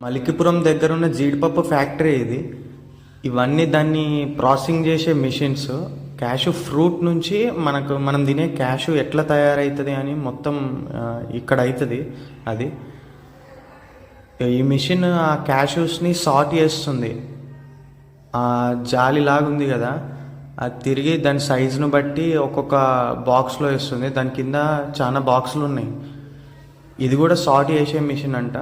మలికిపురం దగ్గర ఉన్న జీడిపప్పు ఫ్యాక్టరీ ఇది. ఇవన్నీ దాన్ని ప్రాసెసింగ్ చేసే మిషన్స్. క్యాషు ఫ్రూట్ నుంచి మనం తినే క్యాషు ఎట్లా తయారవుతుంది అని మొత్తం ఇక్కడ అవుతుంది. అది ఈ మిషన్ ఆ క్యాషూస్ని సార్ట్ చేస్తుంది. జాలి లాగుంది కదా, అది తిరిగి దాని సైజును బట్టి ఒక్కొక్క బాక్స్లో వేస్తుంది. దాని కింద చాలా బాక్సులు ఉన్నాయి. ఇది కూడా సార్ట్ చేసే మిషన్ అంట.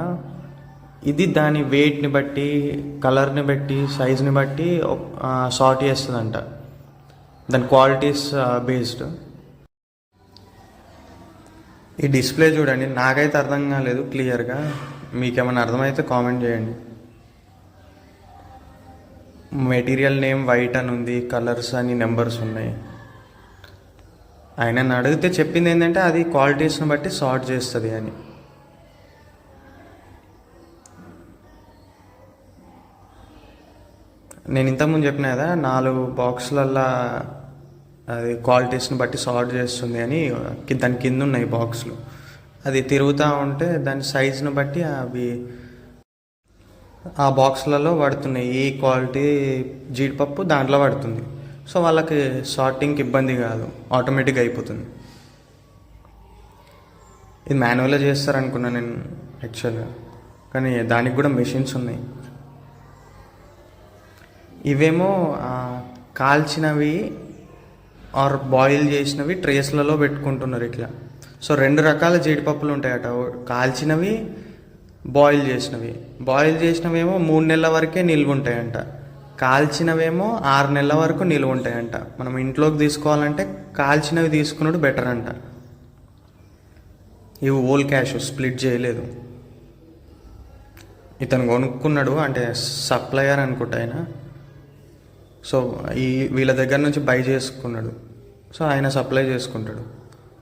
ఇది దాని వెయిట్ని బట్టి, కలర్ని బట్టి, సైజుని బట్టి సార్ట్ చేస్తుందంట. దాని క్వాలిటీస్ బేస్డ్. ఈ డిస్ప్లే చూడండి, నాకైతే అర్థం కాలేదు క్లియర్గా. మీకేమైనా అర్థమైతే కామెంట్ చేయండి. మెటీరియల్ నేమ్ వైట్ అని ఉంది, కలర్స్ అని నెంబర్స్ ఉన్నాయి. ఆయనను అడిగితే చెప్పింది ఏంటంటే అది క్వాలిటీస్ని బట్టి సార్ట్ చేస్తుంది అని. నేను ఇంతకుముందు చెప్పిన కదా 4 బాక్సులల్లో అది క్వాలిటీస్ని బట్టి సార్ట్ చేస్తుంది అని. దాని కింద ఉన్నాయి బాక్సులు. అది తిరుగుతూ ఉంటే దాని సైజుని బట్టి అవి ఆ బాక్సులలో పడుతున్నాయి. ఈ క్వాలిటీ జీడిపప్పు దాంట్లో పడుతుంది. సో వాళ్ళకి సార్టింగ్కి ఇబ్బంది కాదు, ఆటోమేటిక్గా అయిపోతుంది. ఇది మాన్యువల్గా చేస్తారనుకున్నాను నేను యాక్చువల్గా, కానీ దానికి కూడా మెషిన్స్ ఉన్నాయి. ఇవేమో కాల్చినవి ఆర్ బాయిల్ చేసినవి ట్రేస్లలో పెట్టుకుంటున్నారు ఇట్లా. సో 2 రకాల జీడిపప్పులు ఉంటాయట, కాల్చినవి, బాయిల్ చేసినవి. బాయిల్ చేసినవేమో 3 నెలల వరకే నిల్వ ఉంటాయంట, కాల్చినవేమో 6 నెలల వరకు నిల్వ ఉంటాయంట. మనం ఇంట్లోకి తీసుకోవాలంటే కాల్చినవి తీసుకున్నాడు బెటర్ అంట. ఇవి ఓల్ క్యాష్, స్ప్లిట్ చేయలేదు. ఇతను కొనుక్కున్నాడు, అంటే సప్లయర్ అనుకుంటా ఆయన. సో వీళ్ళ దగ్గర నుంచి బై చేసుకున్నాడు. సో ఆయన సప్లై చేసుకుంటాడు.